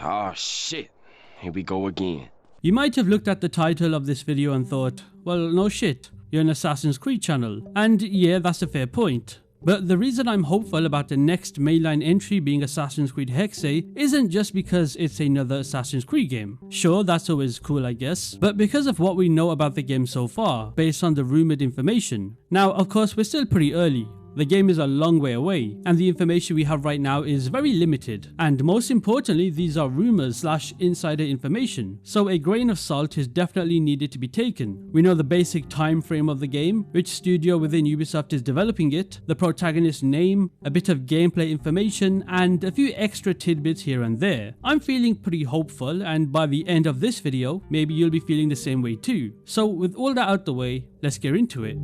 Oh shit, here we go again. You might have looked at the title of this video and thought, well, no shit, you're an Assassin's Creed channel. And yeah, that's a fair point. But the reason I'm hopeful about the next mainline entry being Assassin's Creed Hexe isn't just because it's another Assassin's Creed game. Sure, that's always cool I guess, but because of what we know about the game so far, based on the rumoured information. Now of course we're still pretty early. The game is a long way away, and the information we have right now is very limited, and most importantly these are rumours / insider information, so a grain of salt is definitely needed to be taken. We know the basic time frame of the game, which studio within Ubisoft is developing it, the protagonist's name, a bit of gameplay information, and a few extra tidbits here and there. I'm feeling pretty hopeful, and by the end of this video, maybe you'll be feeling the same way too. So with all that out the way, let's get into it.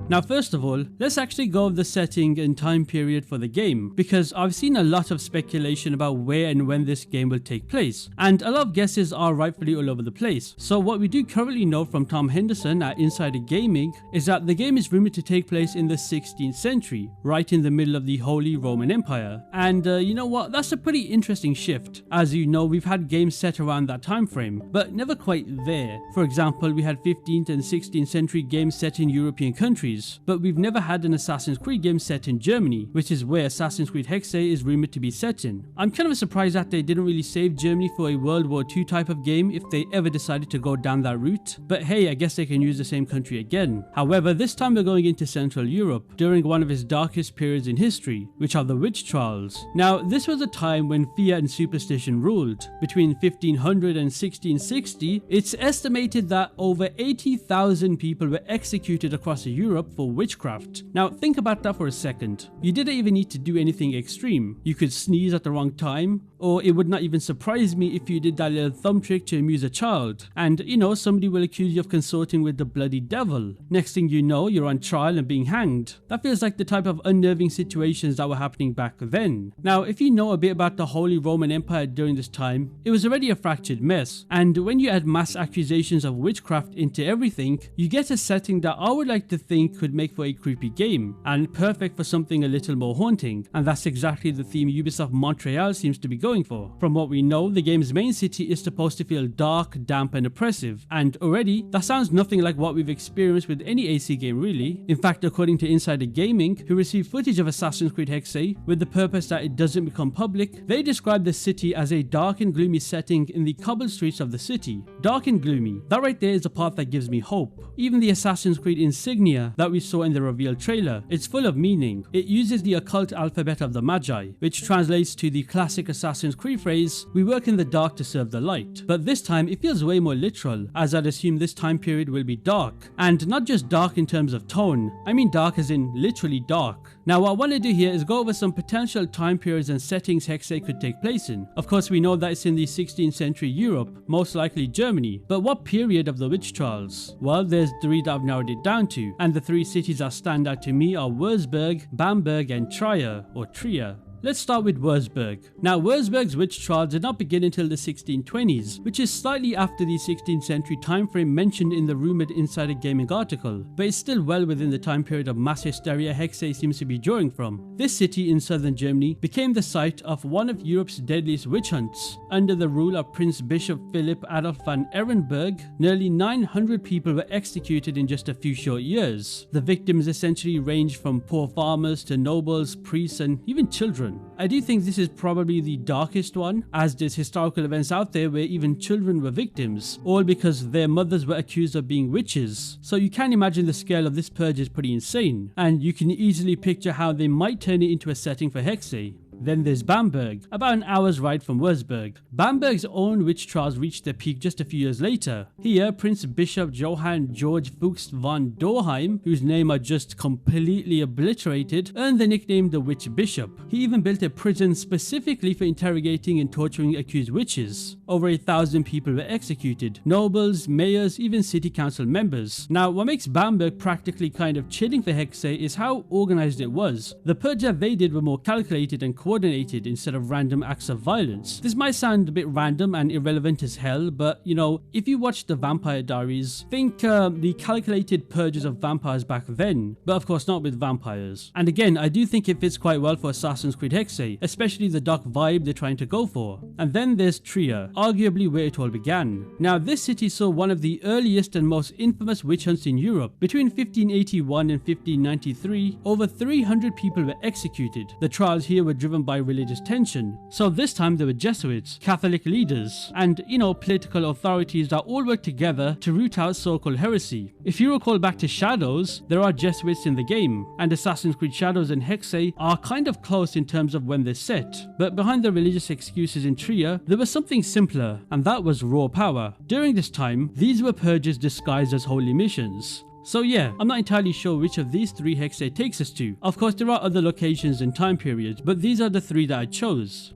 Now first of all, let's actually go over the setting and time period for the game, because I've seen a lot of speculation about where and when this game will take place, and a lot of guesses are rightfully all over the place. So what we do currently know from Tom Henderson at Insider Gaming is that the game is rumoured to take place in the 16th century, right in the middle of the Holy Roman Empire. And you know what, that's a pretty interesting shift. As you know, we've had games set around that time frame, but never quite there. For example, we had 15th and 16th century games set in European countries, but we've never had an Assassin's Creed game set in Germany, which is where Assassin's Creed Hexe is rumoured to be set in. I'm kind of surprised that they didn't really save Germany for a World War II type of game if they ever decided to go down that route, but hey, I guess they can use the same country again. However, this time we're going into Central Europe, during one of its darkest periods in history, which are the witch trials. Now, this was a time when fear and superstition ruled. Between 1500 and 1660, it's estimated that over 80,000 people were executed across Europe for witchcraft. Now think about that for a second. You didn't even need to do anything extreme. You could sneeze at the wrong time, or it would not even surprise me if you did that little thumb trick to amuse a child, and you know, somebody will accuse you of consorting with the bloody devil. Next thing you know, you're on trial and being hanged. That feels like the type of unnerving situations that were happening back then. Now if you know a bit about the Holy Roman Empire during this time, it was already a fractured mess, and when you add mass accusations of witchcraft into everything, you get a setting that I would like to think could make for a creepy game, and perfect for something a little more haunting, and that's exactly the theme Ubisoft Montreal seems to be going for. From what we know, the game's main city is supposed to feel dark, damp and oppressive, and already that sounds nothing like what we've experienced with any AC game really. In fact, according to Insider Gaming, who received footage of Assassin's Creed Hexe with the purpose that it doesn't become public, they described the city as a dark and gloomy setting in the cobbled streets of the city. Dark and gloomy, that right there is a part that gives me hope. Even the Assassin's Creed insignia that we saw in the reveal trailer, it's full of meaning. It uses the occult alphabet of the Magi, which translates to the classic Assassin's Creed phrase, "We work in the dark to serve the light." But this time it feels way more literal, as I'd assume this time period will be dark, and not just dark in terms of tone, I mean dark as in literally dark. Now what I want to do here is go over some potential time periods and settings Hexe could take place in. Of course we know that it's in the 16th century Europe, most likely Germany, but what period of the witch trials? Well, there's three that I've narrowed it down to, and the three cities that stand out to me are Würzburg, Bamberg and Trier, or Trier. Let's start with Würzburg. Now Würzburg's witch trials did not begin until the 1620s, which is slightly after the 16th century time frame mentioned in the rumoured Insider Gaming article, but it's still well within the time period of mass hysteria Hexe seems to be drawing from. This city in southern Germany became the site of one of Europe's deadliest witch hunts. Under the rule of Prince Bishop Philip Adolf van Ehrenberg, nearly 900 people were executed in just a few short years. The victims essentially ranged from poor farmers to nobles, priests and even children. I do think this is probably the darkest one, as there's historical events out there where even children were victims, all because their mothers were accused of being witches. So you can imagine the scale of this purge is pretty insane, and you can easily picture how they might turn it into a setting for Hexe. Then there's Bamberg, about an hour's ride from Würzburg. Bamberg's own witch trials reached their peak just a few years later. Here, Prince Bishop Johann George Fuchs von Dorheim, whose name I just completely obliterated, earned the nickname the Witch Bishop. He even built a prison specifically for interrogating and torturing accused witches. Over 1,000 people were executed, nobles, mayors, even city council members. Now what makes Bamberg practically kind of chilling for Hexe is how organized it was. The purge that they did were more calculated and coordinated, coordinated instead of random acts of violence. This might sound a bit random and irrelevant as hell, but you know, if you watch the Vampire Diaries, think the calculated purges of vampires back then, but of course not with vampires. And again, I do think it fits quite well for Assassin's Creed Hexe, especially the dark vibe they're trying to go for. And then there's Trier, arguably where it all began. Now this city saw one of the earliest and most infamous witch hunts in Europe. Between 1581 and 1593, over 300 people were executed. The trials here were driven by religious tension. So this time there were Jesuits, Catholic leaders, and you know, political authorities that all worked together to root out so-called heresy. If you recall back to Shadows, there are Jesuits in the game, and Assassin's Creed Shadows and Hexe are kind of close in terms of when they're set. But behind the religious excuses in Trier, there was something simpler, and that was raw power. During this time, these were purges disguised as holy missions. So yeah, I'm not entirely sure which of these three Hexe takes us to. Of course there are other locations and time periods, but these are the three that I chose.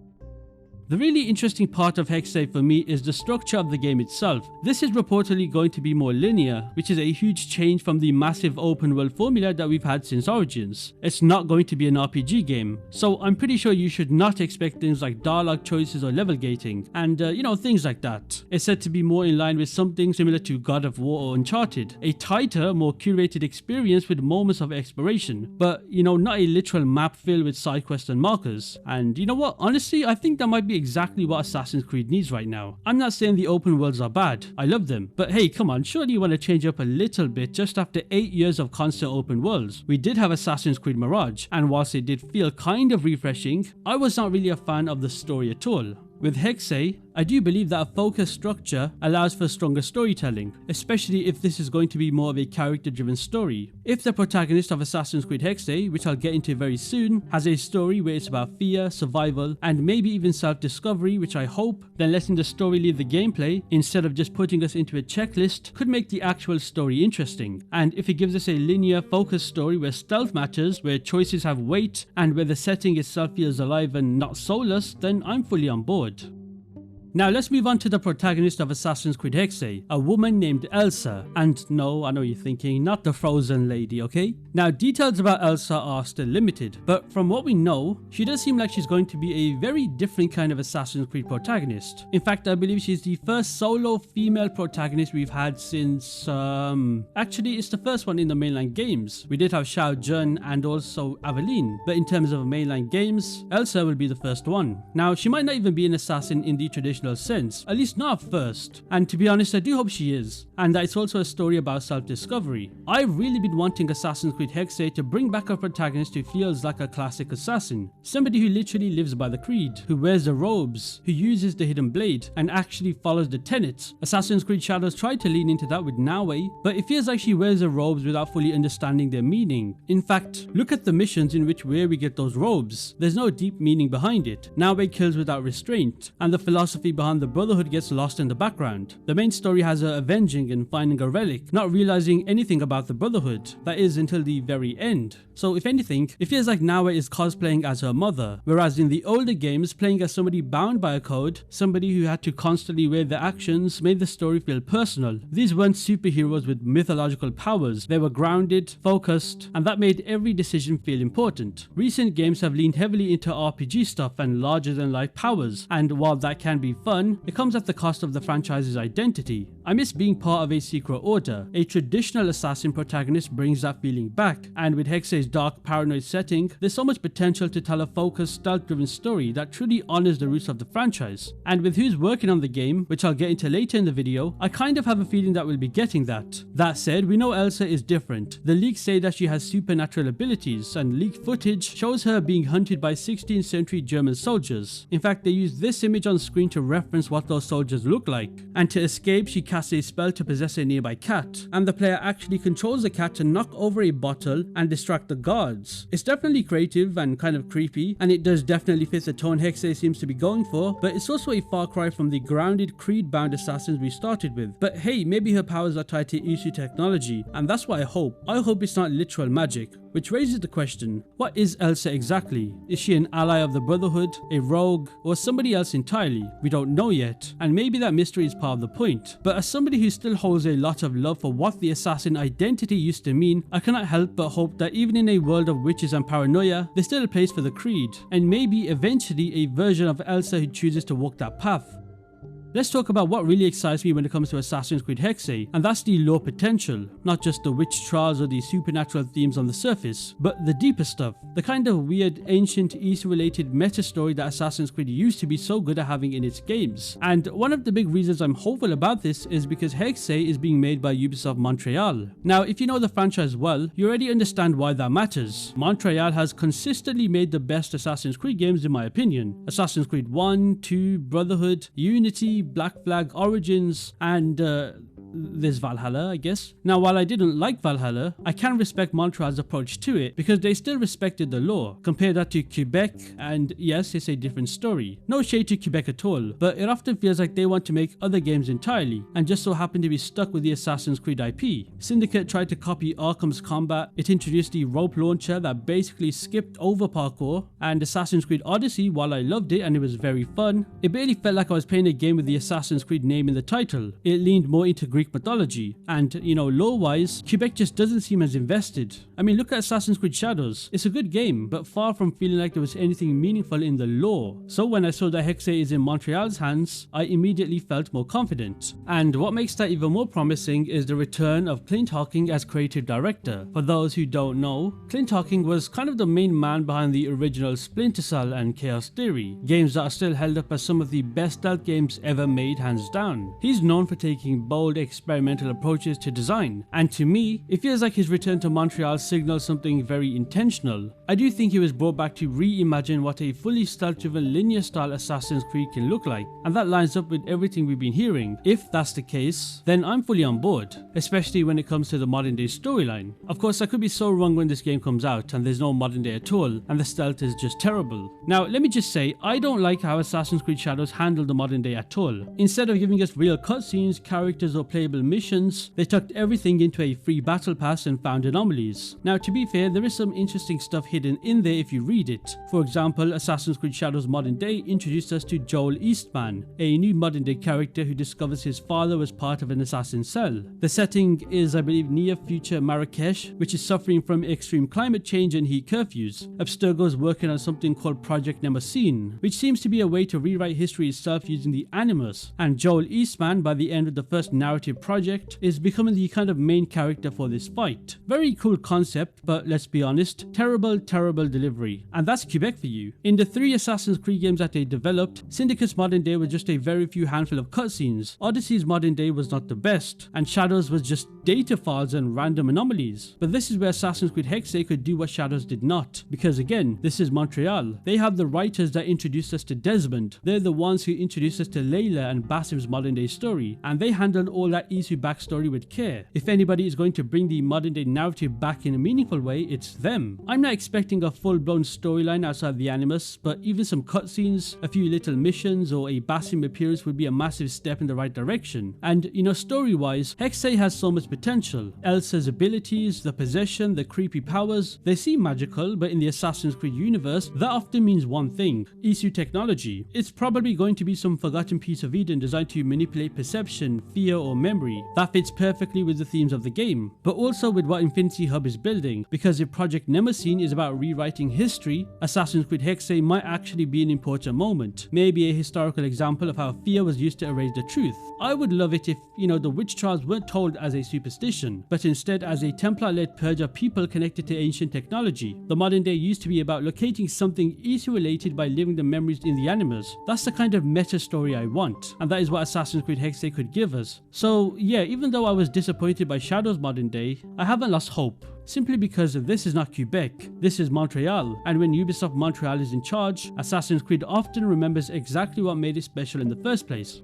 The really interesting part of Hexe for me is the structure of the game itself. This is reportedly going to be more linear, which is a huge change from the massive open world formula that we've had since Origins. It's not going to be an RPG game, so I'm pretty sure you should not expect things like dialogue choices or level gating, and you know, things like that. It's said to be more in line with something similar to God of War or Uncharted, a tighter, more curated experience with moments of exploration, but you know, not a literal map filled with side quests and markers. And you know what, honestly, I think that might be exactly what Assassin's Creed needs right now. I'm not saying the open worlds are bad, I love them, but hey, come on, surely you want to change up a little bit just after 8 years of constant open worlds. We did have Assassin's Creed Mirage, and whilst it did feel kind of refreshing, I was not really a fan of the story at all. With Hexe, I do believe that a focused structure allows for stronger storytelling, especially if this is going to be more of a character-driven story. If the protagonist of Assassin's Creed Hexe, which I'll get into very soon, has a story where it's about fear, survival, and maybe even self-discovery, which I hope, then letting the story lead the gameplay instead of just putting us into a checklist could make the actual story interesting. And if it gives us a linear, focused story where stealth matters, where choices have weight, and where the setting itself feels alive and not soulless, then I'm fully on board. Now let's move on to the protagonist of Assassin's Creed Hexe, a woman named Elsa. And no, I know you're thinking, not the frozen lady, okay? Now details about Elsa are still limited, but from what we know, she does seem like she's going to be a very different kind of Assassin's Creed protagonist. In fact, I believe she's the first solo female protagonist we've had since, actually it's the first one in the mainline games. We did have Xiao Jun and also Aveline, but in terms of mainline games, Elsa will be the first one. Now she might not even be an assassin in the traditional sense, at least not at first, and to be honest I do hope she is, and that it's also a story about self-discovery. I've really been wanting Assassin's Creed Hexe to bring back a protagonist who feels like a classic assassin, somebody who literally lives by the creed, who wears the robes, who uses the hidden blade, and actually follows the tenets. Assassin's Creed Shadows tried to lean into that with Nawe, but it feels like she wears the robes without fully understanding their meaning. In fact, look at the missions in which where we get those robes. There's no deep meaning behind it. Nawe kills without restraint, and the philosophy behind the Brotherhood gets lost in the background. The main story has her avenging and finding a relic, not realizing anything about the Brotherhood, that is until the very end. So if anything, it feels like Nawe is cosplaying as her mother, whereas in the older games, playing as somebody bound by a code, somebody who had to constantly weigh their actions, made the story feel personal. These weren't superheroes with mythological powers, they were grounded, focused, and that made every decision feel important. Recent games have leaned heavily into RPG stuff and larger than life powers, and while that can be fun, it comes at the cost of the franchise's identity. I miss being part of a secret order. A traditional assassin protagonist brings that feeling back, and with Hexe's dark paranoid setting, there's so much potential to tell a focused, stealth-driven story that truly honors the roots of the franchise. And with who's working on the game, which I'll get into later in the video, I kind of have a feeling that we'll be getting that. That said, we know Elsa is different. The leaks say that she has supernatural abilities, and leaked footage shows her being hunted by 16th century German soldiers. In fact, they use this image on screen to reference what those soldiers look like. And to escape, she casts a spell to possess a nearby cat, and the player actually controls the cat to knock over a bottle and distract the guards. It's definitely creative and kind of creepy, and it does definitely fit the tone Hexe seems to be going for, but it's also a far cry from the grounded Creed-bound assassins we started with. But hey, maybe her powers are tied to Isu technology, and that's what I hope. I hope it's not literal magic. which raises the question, what is Elsa exactly? Is she an ally of the Brotherhood, a rogue, or somebody else entirely? We don't know yet, and maybe that mystery is part of the point. But as somebody who still holds a lot of love for what the assassin identity used to mean, I cannot help but hope that even in a world of witches and paranoia, there's still a place for the Creed, and maybe eventually a version of Elsa who chooses to walk that path. Let's talk about what really excites me when it comes to Assassin's Creed Hexe, and that's the lore potential, not just the witch trials or the supernatural themes on the surface, but the deeper stuff, the kind of weird, ancient, East-related meta-story that Assassin's Creed used to be so good at having in its games. And one of the big reasons I'm hopeful about this is because Hexe is being made by Ubisoft Montreal. Now, if you know the franchise well, you already understand why that matters. Montreal has consistently made the best Assassin's Creed games in my opinion. Assassin's Creed 1, 2, Brotherhood, Unity, Black Flag, Origins, and there's Valhalla, I guess. Now, while I didn't like Valhalla, I can respect Montreal's approach to it because they still respected the lore. Compare that to Quebec, and yes, it's a different story. No shade to Quebec at all, but it often feels like they want to make other games entirely, and just so happen to be stuck with the Assassin's Creed IP. Syndicate tried to copy Arkham's combat, it introduced the rope launcher that basically skipped over parkour, and Assassin's Creed Odyssey, while I loved it and it was very fun, it barely felt like I was playing a game with the Assassin's Creed name in the title. It leaned more into Greek mythology, and lore-wise, Quebec just doesn't seem as invested. I mean, look at Assassin's Creed Shadows. It's a good game, but far from feeling like there was anything meaningful in the lore. So when I saw that Hexe is in Montreal's hands, I immediately felt more confident. And what makes that even more promising is the return of Clint Hocking as creative director. For those who don't know, Clint Hocking was kind of the main man behind the original Splinter Cell and Chaos Theory, games that are still held up as some of the best stealth games ever made, hands down. He's known for taking bold, experimental approaches to design, and to me, it feels like his return to Montreal signals something very intentional. I do think he was brought back to reimagine what a fully stealth-driven linear-style Assassin's Creed can look like, and that lines up with everything we've been hearing. If that's the case, then I'm fully on board, especially when it comes to the modern-day storyline. Of course, I could be so wrong when this game comes out and there's no modern day at all, and the stealth is just terrible. Now, let me just say, I don't like how Assassin's Creed Shadows handled the modern day at all. Instead of giving us real cutscenes, characters or playable missions, they tucked everything into a free battle pass and found anomalies. Now, to be fair, there is some interesting stuff hidden in there if you read it. For example, Assassin's Creed Shadows Modern Day introduced us to Joel Eastman, a new modern day character who discovers his father was part of an assassin cell. The setting is, I believe, near future Marrakesh, which is suffering from extreme climate change and heat curfews. Abstergo is working on something called Project Nemesis, which seems to be a way to rewrite history itself using the Animus, and Joel Eastman, by the end of the first narrative project, is becoming the kind of main character for this fight. Very cool concept, but let's be honest, terrible delivery. And that's Quebec for you. In the 3 Assassin's Creed games that they developed, Syndicate's Modern Day was just a very few handful of cutscenes, Odyssey's Modern Day was not the best, and Shadows was just data files and random anomalies. But this is where Assassin's Creed Hexe could do what Shadows did not, because again, this is Montreal. They have the writers that introduced us to Desmond, they're the ones who introduced us to Layla and Basim's modern day story, and they handled all that Isu backstory with care. If anybody is going to bring the modern day narrative back in a meaningful way, it's them. I'm not expecting a full-blown storyline outside the Animus, but even some cutscenes, a few little missions, or a Basim appearance would be a massive step in the right direction. And story-wise, Hexe has so much potential. Elsa's abilities, the possession, the creepy powers, they seem magical, but in the Assassin's Creed universe, that often means one thing: Isu technology. It's probably going to be some forgotten piece of Eden designed to manipulate perception, fear, or memory. That fits perfectly with the themes of the game, but also with what Infinity Hub is building, because if Project Nemesis is about rewriting history, Assassin's Creed Hexe might actually be an important moment, maybe a historical example of how fear was used to erase the truth. I would love it if, the witch trials weren't told as a superstition, but instead as a Templar-led purge of people connected to ancient technology. The modern day used to be about locating something Isu related by living the memories in the Animus. That's the kind of meta story I want, and that is what Assassin's Creed Hexe could give us. So yeah, even though I was disappointed by Shadows Modern Day, I haven't lost hope. Simply because this is not Quebec, this is Montreal, and when Ubisoft Montreal is in charge, Assassin's Creed often remembers exactly what made it special in the first place.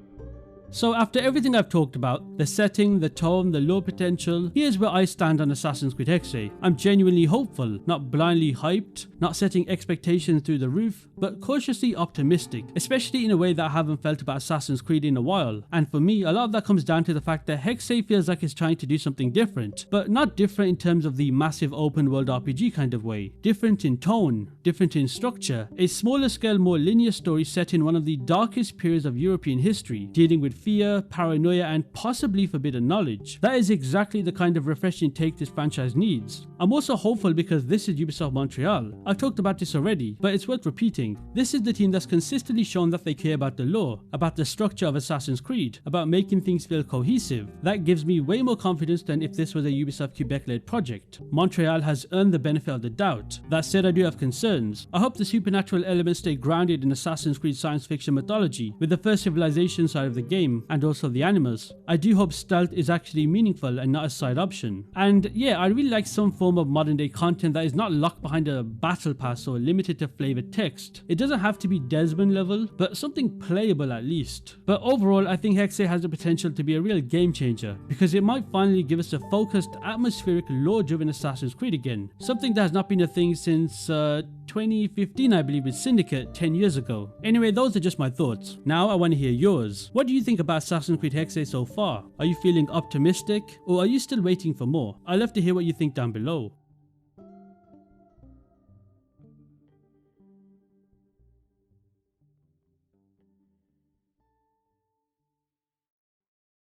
So after everything I've talked about, the setting, the tone, the lore potential, here's where I stand on Assassin's Creed Hexe. I'm genuinely hopeful, not blindly hyped, not setting expectations through the roof, but cautiously optimistic, especially in a way that I haven't felt about Assassin's Creed in a while. And for me, a lot of that comes down to the fact that Hexe feels like it's trying to do something different, but not different in terms of the massive open world RPG kind of way. Different in tone, different in structure, a smaller scale, more linear story set in one of the darkest periods of European history, dealing with fear, paranoia, and possibly forbidden knowledge. That is exactly the kind of refreshing take this franchise needs. I'm also hopeful because this is Ubisoft Montreal. I've talked about this already, but it's worth repeating. This is the team that's consistently shown that they care about the lore, about the structure of Assassin's Creed, about making things feel cohesive. That gives me way more confidence than if this was a Ubisoft Quebec-led project. Montreal has earned the benefit of the doubt. That said, I do have concerns. I hope the supernatural elements stay grounded in Assassin's Creed science fiction mythology, with the first civilization side of the game, and also the animals. I do hope stealth is actually meaningful and not a side option. And yeah, I really like some form of modern day content that is not locked behind a battle pass or limited to flavored text. It doesn't have to be Desmond level, but something playable at least. But overall, I think Hexe has the potential to be a real game changer, because it might finally give us a focused, atmospheric, lore-driven Assassin's Creed again. Something that has not been a thing since 2015, I believe, with Syndicate 10 years ago. Anyway, those are just my thoughts. Now I want to hear yours. What do you think about Assassin's Creed Hexe so far? Are you feeling optimistic, or are you still waiting for more? I'd love to hear what you think down below.